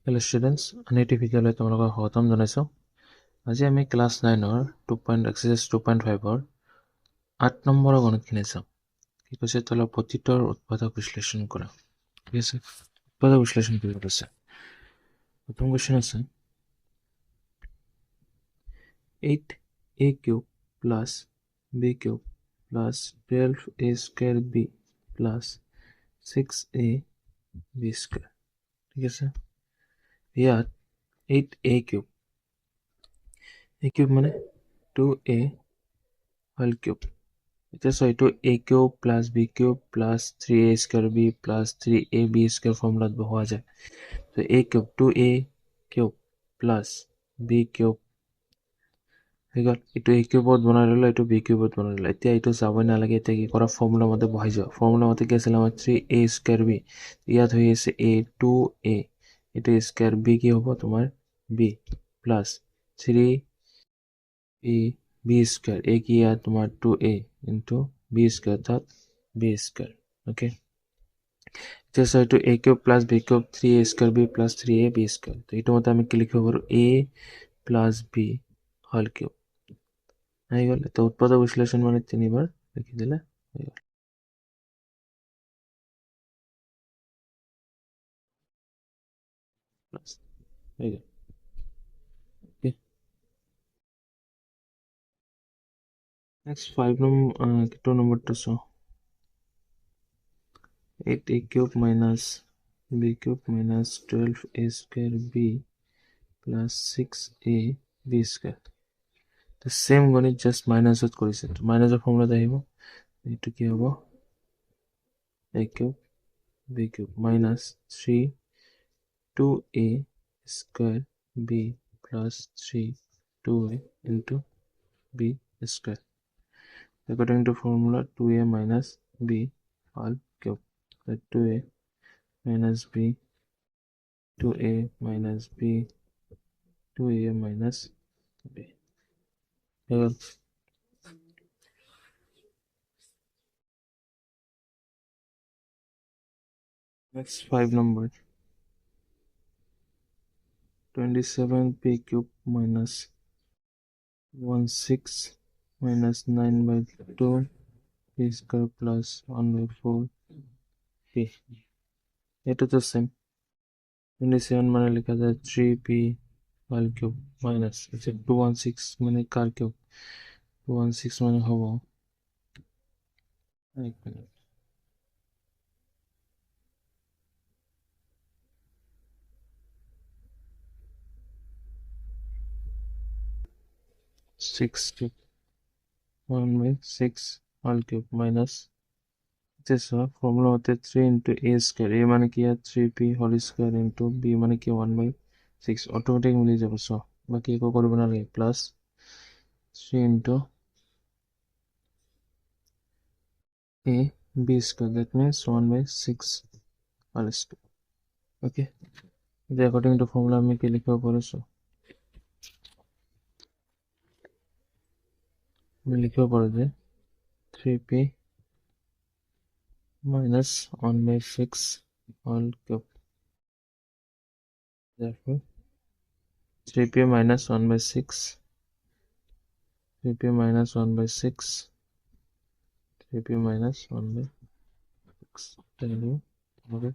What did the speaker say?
Hello students, Aniti Vidyalaya তোমালোকক স্বাগতম জনাইছো। আজি আমি ক্লাস 9 ৰ 2. exercise 2.5 ৰ 8 নম্বৰৰ গণিতখিনি চাম। কি কৈছে তলৰ প্ৰতিটোৰ উৎপাদক বিশ্লেষণ কৰা। ঠিক আছে, উৎপাদক বিশ্লেষণ কৰিব আছে। প্ৰথম কোৱেশ্চন আছে 8a cube plus b cube plus 12a square b plus 6a b square। ঠিক আছে, ইয়াত 8a cube a cube মানে 2a whole cube। এটা so এটো a cube plus b cube plus 3a square b plus 3ab square ফর্মুলাত বহোৱা যায়। তো a cube 2a cube plus b cube হেগল এটো a cube ত বনাই ললো, এটো b cube ত বনাই ললো। এতিয়া এটো যাবই নালাগে, এতিয়া কি কৰা ফৰ্মুলা মতে বহাই যাও। ফৰ্মুলা মতে কি আছিল আমাৰ 3a square b, ইয়াত হৈ আছে a 2a, এটো স্কয়াৰ b কি হ'ব তোমাৰ b plus 3a b square a কি ইয়াত তোমাৰ 2a into b square that b square। okay, just so to a cube plus b cube 3a square b plus 3a b square। তো এটা মতে আমি কি লিখিব পাৰো a plus b whole cube। আই গল। তো উৎপাদক বিশ্লেষণ মানে তিনিবাৰ লিখি দিলে হৈ গল। প্লাস হৈ গল। okay, next 5 number to so 8a cube minus b cube minus 12a square b plus 6a b square। the same গণিত just minus ত কৰিছে। তো মাইনাসৰ ফৰ্মুলাত আহিব, এটো কি হ'ব a cube b cube minus 3 2a square b plus 3 2a into b square according to formula 2a minus b whole cube। that 2a minus b 2a minus b 2a minus b। next 5 number 27p cube minus 16 minus 9 by 2 p square plus 1 by 4 p। এটা তো same. 27 মানে লেখা যায় 3p whole cube minus 216 মানে কার cube 216 মানে হব এক minute 6 cube 1 by 6 whole cube minus this formula होते 3 into a square। a माने किया 3p whole square into b माने किया 1 by 6 ऑटोमेटिक मिल जाए। सो बाकी को कर बना ले plus 3 into a b square, that means 1 by 6 whole square। okay, the according to formula में क्या लिखा हुआ है सो मैं लिखा हुआ है 3p minus 1 by 6 whole cube। therefore 3p minus 1 by 6 3p minus 1 by 6 3p minus 1 by 6 then you okay,